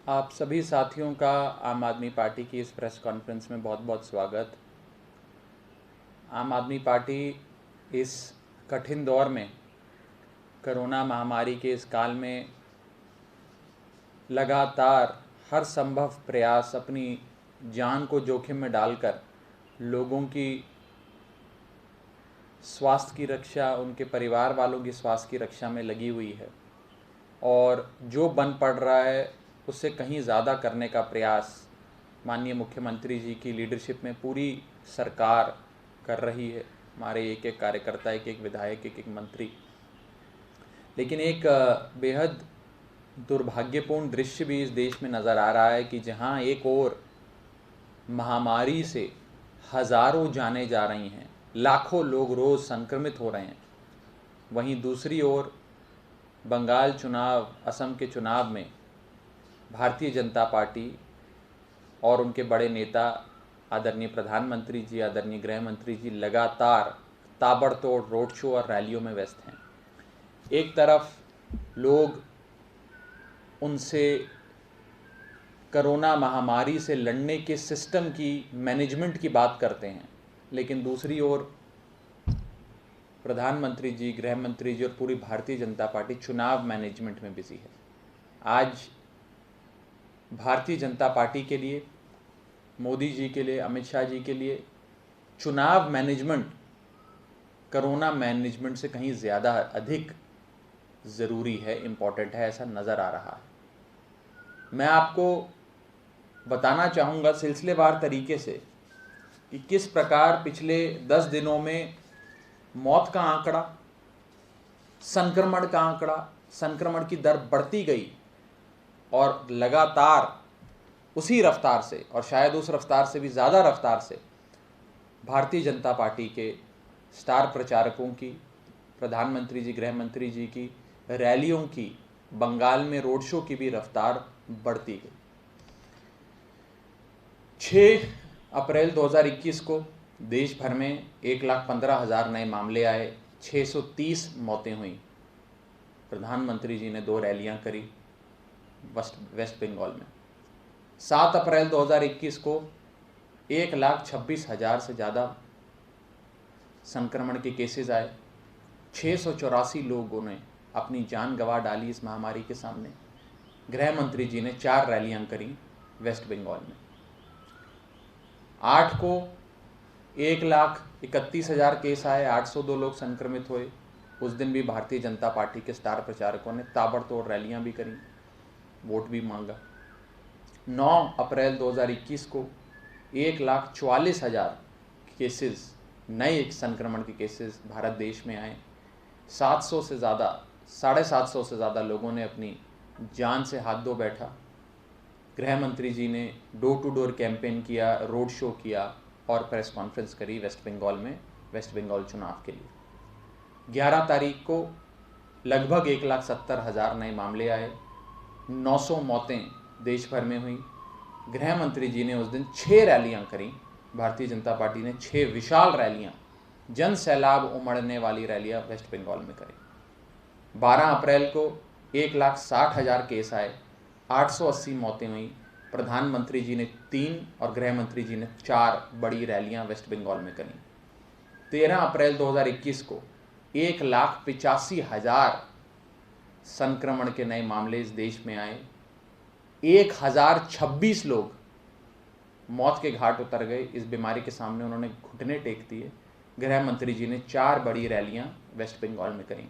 आप सभी साथियों का आम आदमी पार्टी की इस प्रेस कॉन्फ्रेंस में बहुत बहुत स्वागत। आम आदमी पार्टी इस कठिन दौर में, कोरोना महामारी के इस काल में लगातार हर संभव प्रयास अपनी जान को जोखिम में डालकर लोगों की स्वास्थ्य की रक्षा, उनके परिवार वालों की स्वास्थ्य की रक्षा में लगी हुई है और जो बन पड़ रहा है उससे कहीं ज़्यादा करने का प्रयास माननीय मुख्यमंत्री जी की लीडरशिप में पूरी सरकार कर रही है। हमारे एक एक कार्यकर्ता, एक एक विधायक, एक एक मंत्री। लेकिन एक बेहद दुर्भाग्यपूर्ण दृश्य भी इस देश में नज़र आ रहा है कि जहां एक ओर महामारी से हज़ारों जानें जा रही हैं, लाखों लोग रोज़ संक्रमित हो रहे हैं, वहीं दूसरी ओर बंगाल चुनाव, असम के चुनाव में भारतीय जनता पार्टी और उनके बड़े नेता आदरणीय प्रधानमंत्री जी, आदरणीय गृह मंत्री जी लगातार ताबड़तोड़ रोड शो और रैलियों में व्यस्त हैं। एक तरफ लोग उनसे कोरोना महामारी से लड़ने के सिस्टम की, मैनेजमेंट की बात करते हैं, लेकिन दूसरी ओर प्रधानमंत्री जी, गृह मंत्री जी और पूरी भारतीय जनता पार्टी चुनाव मैनेजमेंट में बिजी है। आज भारतीय जनता पार्टी के लिए, मोदी जी के लिए, अमित शाह जी के लिए चुनाव मैनेजमेंट कोरोना मैनेजमेंट से कहीं ज़्यादा अधिक ज़रूरी है, इम्पॉर्टेंट है, ऐसा नज़र आ रहा है। मैं आपको बताना चाहूँगा सिलसिलेवार तरीके से कि किस प्रकार पिछले 10 दिनों में मौत का आंकड़ा, संक्रमण का आंकड़ा, संक्रमण की दर बढ़ती गई और लगातार उसी रफ्तार से और शायद उस रफ्तार से भी ज़्यादा रफ्तार से भारतीय जनता पार्टी के स्टार प्रचारकों की, प्रधानमंत्री जी, गृह मंत्री जी की रैलियों की, बंगाल में रोड शो की भी रफ्तार बढ़ती गई। 6 अप्रैल 2021 को देश भर में 1,15,000 नए मामले आए, 630 मौतें हुई। प्रधानमंत्री जी ने 2 रैलियां करी वेस्ट बंगाल में। 7 अप्रैल 2021 को 1,26,000 से ज़्यादा संक्रमण के केसेस आए। 684 लोगों ने अपनी जान गंवा डाली इस महामारी के सामने। गृह मंत्री जी ने 4 रैलियां करी वेस्ट बंगाल में। 8 को 1,31,000 केस आए, 802 लोग संक्रमित हुए। उस दिन भी भारतीय जनता पार्टी के स्टार प्रचारकों ने ताबड़तोड़ रैलियां भी करी, वोट भी मांगा। 9 अप्रैल 2021 को 1,44,000 केसेस, नए संक्रमण के केसेस भारत देश में आए। 700 से ज़्यादा, 750 से ज़्यादा लोगों ने अपनी जान से हाथ धो बैठा। गृह मंत्री जी ने डोर टू डोर कैंपेन किया, रोड शो किया और प्रेस कॉन्फ्रेंस करी वेस्ट बंगाल में, वेस्ट बंगाल चुनाव के लिए। 11 तारीख को लगभग 1,70,000 नए मामले आए, 900 मौतें देश भर में हुई। गृह मंत्री जी ने उस दिन 6 रैलियां करी। भारतीय जनता पार्टी ने 6 विशाल रैलियां, जन सैलाब उमड़ने वाली रैलियां वेस्ट बंगाल में करी। 12 अप्रैल को 1,60,000 केस आए, 880 मौतें हुई। प्रधानमंत्री जी ने 3 और गृह मंत्री जी ने 4 बड़ी रैलियां वेस्ट बंगाल में करी। 13 अप्रैल 2021 को 1,85,000 संक्रमण के नए मामले इस देश में आए। 1,026 लोग मौत के घाट उतर गए। इस बीमारी के सामने उन्होंने घुटने टेक दिए। गृह मंत्री जी ने 4 बड़ी रैलियां वेस्ट बंगाल में करी।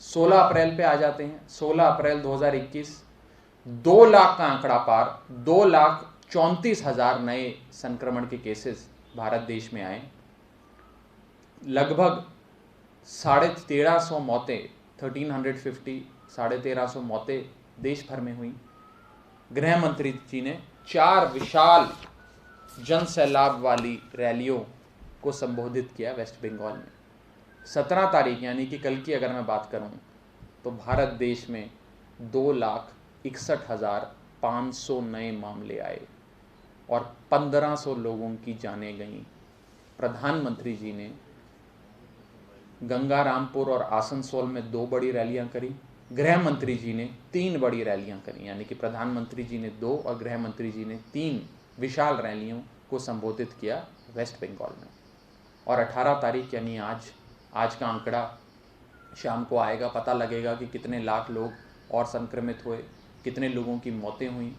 16 अप्रैल पे आ जाते हैं। 16 अप्रैल 2021 2 लाख का आंकड़ा पार, 2,34,000 नए संक्रमण के केसेस भारत देश में आए। लगभग 1,350 मौतें, 1,350, 1,350 मौतें देश भर में हुई। गृह मंत्री जी ने 4 विशाल जन सैलाब वाली रैलियों को संबोधित किया वेस्ट बंगाल में। 17 तारीख यानी कि कल की अगर मैं बात करूं तो भारत देश में 2,61,500 नए मामले आए और 1,500 लोगों की जानें गईं। प्रधानमंत्री जी ने गंगारामपुर और आसनसोल में 2 बड़ी रैलियां करी। गृह मंत्री जी ने 3 बड़ी रैलियां करी, यानी कि प्रधानमंत्री जी ने 2 और गृह मंत्री जी ने 3 विशाल रैलियों को संबोधित किया वेस्ट बंगाल में। और 18 तारीख यानी आज का आंकड़ा शाम को आएगा, पता लगेगा कि कितने लाख लोग और संक्रमित हुए, कितने लोगों की मौतें हुई।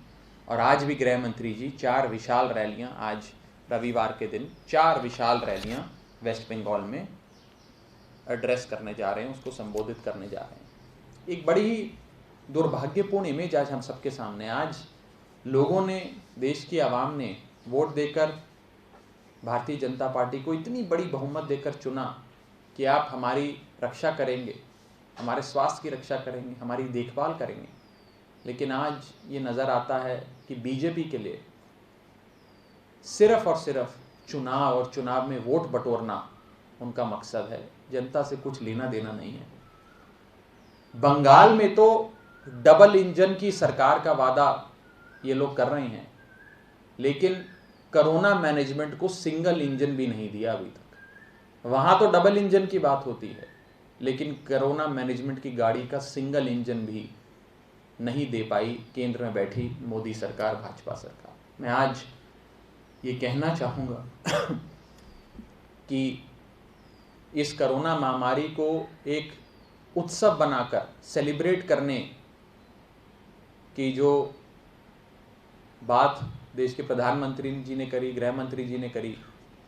और आज भी गृह मंत्री जी 4 विशाल रैलियां, आज रविवार के दिन 4 विशाल रैलियां वेस्ट बंगाल में एड्रेस करने जा रहे हैं, उसको संबोधित करने जा रहे हैं। एक बड़ी ही दुर्भाग्यपूर्ण इमेज आज हम सबके सामने। आज लोगों ने, देश की आवाम ने वोट देकर भारतीय जनता पार्टी को इतनी बड़ी बहुमत देकर चुना कि आप हमारी रक्षा करेंगे, हमारे स्वास्थ्य की रक्षा करेंगे, हमारी देखभाल करेंगे। लेकिन आज ये नज़र आता है कि बीजेपी के लिए सिर्फ और सिर्फ चुनाव और चुनाव में वोट बटोरना उनका मकसद है, जनता से कुछ लेना देना नहीं है। बंगाल में तो डबल इंजन की सरकार का वादा ये लोग कर रहे हैं, लेकिन कोरोना मैनेजमेंट को सिंगल इंजन भी नहीं दिया अभी तक। वहाँ तो डबल इंजन की बात होती है, लेकिन कोरोना मैनेजमेंट की गाड़ी का सिंगल इंजन भी नहीं दे पाई केंद्र में बैठी मोदी सरकार, भाजपा सरकार। मैं आज ये कहना चाहूँगा कि इस कोरोना महामारी को एक उत्सव बनाकर सेलिब्रेट करने की जो बात देश के प्रधानमंत्री जी ने करी, गृह मंत्री जी ने करी,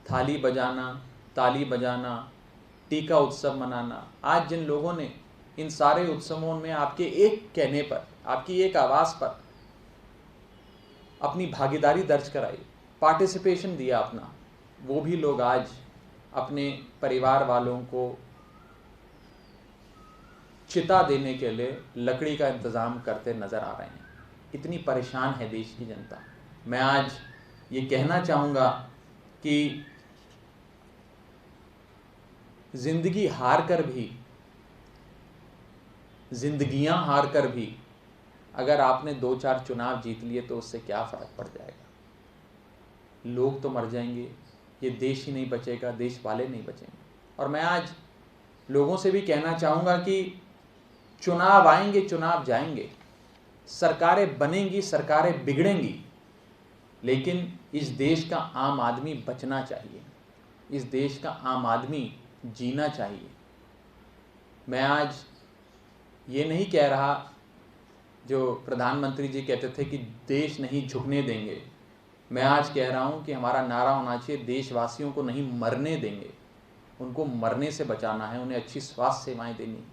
थाली बजाना, ताली बजाना, टीका उत्सव मनाना, आज जिन लोगों ने इन सारे उत्सवों में आपके एक कहने पर, आपकी एक आवाज़ पर अपनी भागीदारी दर्ज कराई, पार्टिसिपेशन दिया अपना, वो भी लोग आज अपने परिवार वालों को चिता देने के लिए लकड़ी का इंतज़ाम करते नज़र आ रहे हैं। इतनी परेशान है देश की जनता। मैं आज ये कहना चाहूँगा कि ज़िंदगी हार कर भी, ज़िंदगियाँ हार कर भी अगर आपने 2-4 चुनाव जीत लिए तो उससे क्या फ़र्क पड़ जाएगा। लोग तो मर जाएंगे, ये देश ही नहीं बचेगा, देश वाले नहीं बचेंगे। और मैं आज लोगों से भी कहना चाहूँगा कि चुनाव आएंगे, चुनाव जाएंगे, सरकारें बनेंगी, सरकारें बिगड़ेंगी, लेकिन इस देश का आम आदमी बचना चाहिए, इस देश का आम आदमी जीना चाहिए। मैं आज ये नहीं कह रहा जो प्रधानमंत्री जी कहते थे कि देश नहीं झुकने देंगे। मैं आज कह रहा हूँ कि हमारा नारा होना चाहिए, देशवासियों को नहीं मरने देंगे, उनको मरने से बचाना है, उन्हें अच्छी स्वास्थ्य सेवाएं देनी।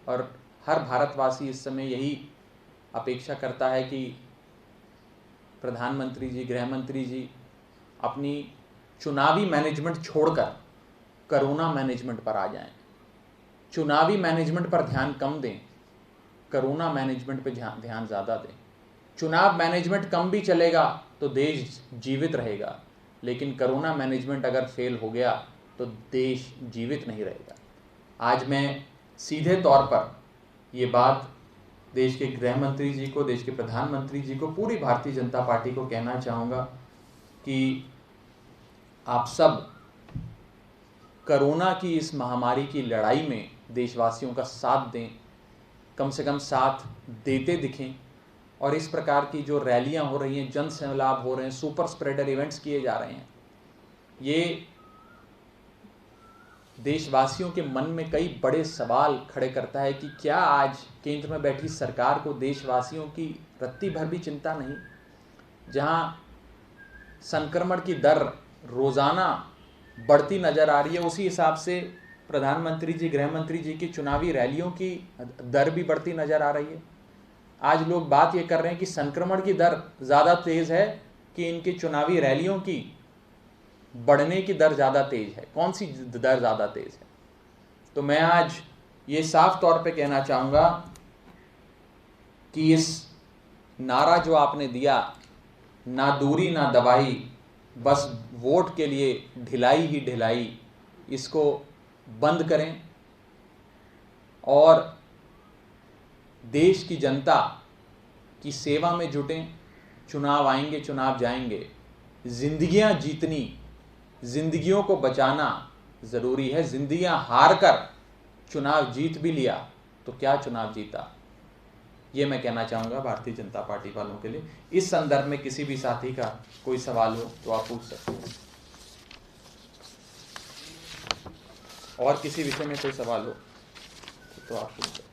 और हर भारतवासी इस समय यही अपेक्षा करता है कि प्रधानमंत्री जी, गृह मंत्री जी अपनी चुनावी मैनेजमेंट छोड़कर कोरोना मैनेजमेंट पर आ जाएं। चुनावी मैनेजमेंट पर ध्यान कम दें, कोरोना मैनेजमेंट पर ध्यान ज़्यादा दें। चुनाव मैनेजमेंट कम भी चलेगा तो देश जीवित रहेगा, लेकिन कोरोना मैनेजमेंट अगर फेल हो गया तो देश जीवित नहीं रहेगा। आज मैं सीधे तौर पर ये बात देश के गृह मंत्री जी को, देश के प्रधानमंत्री जी को, पूरी भारतीय जनता पार्टी को कहना चाहूँगा कि आप सब कोरोना की इस महामारी की लड़ाई में देशवासियों का साथ दें, कम से कम साथ देते दिखें। और इस प्रकार की जो रैलियां हो रही हैं, जन सैलाब हो रहे हैं, सुपर स्प्रेडर इवेंट्स किए जा रहे हैं, ये देशवासियों के मन में कई बड़े सवाल खड़े करता है कि क्या आज केंद्र में बैठी सरकार को देशवासियों की रत्ती भर भी चिंता नहीं। जहां संक्रमण की दर रोज़ाना बढ़ती नज़र आ रही है, उसी हिसाब से प्रधानमंत्री जी, गृह मंत्री जी की चुनावी रैलियों की दर भी बढ़ती नज़र आ रही है। आज लोग बात ये कर रहे हैं कि संक्रमण की दर ज़्यादा तेज़ है कि इनकी चुनावी रैलियों की बढ़ने की दर ज़्यादा तेज़ है। कौन सी दर ज़्यादा तेज़ है? तो मैं आज ये साफ तौर पे कहना चाहूँगा कि इस नारा जो आपने दिया, ना दूरी ना दवाई, बस वोट के लिए ढिलाई ही ढिलाई, इसको बंद करें और देश की जनता की सेवा में जुटें। चुनाव आएंगे, चुनाव जाएंगे, जिंदगियां जीतनी, जिंदगियों को बचाना ज़रूरी है। जिंदगियां हार कर चुनाव जीत भी लिया तो क्या चुनाव जीता, ये मैं कहना चाहूँगा भारतीय जनता पार्टी वालों के लिए। इस संदर्भ में किसी भी साथी का कोई सवाल हो तो आप पूछ सकते हैं, और किसी विषय में कोई सवाल हो तो आप पूछ सकते हैं।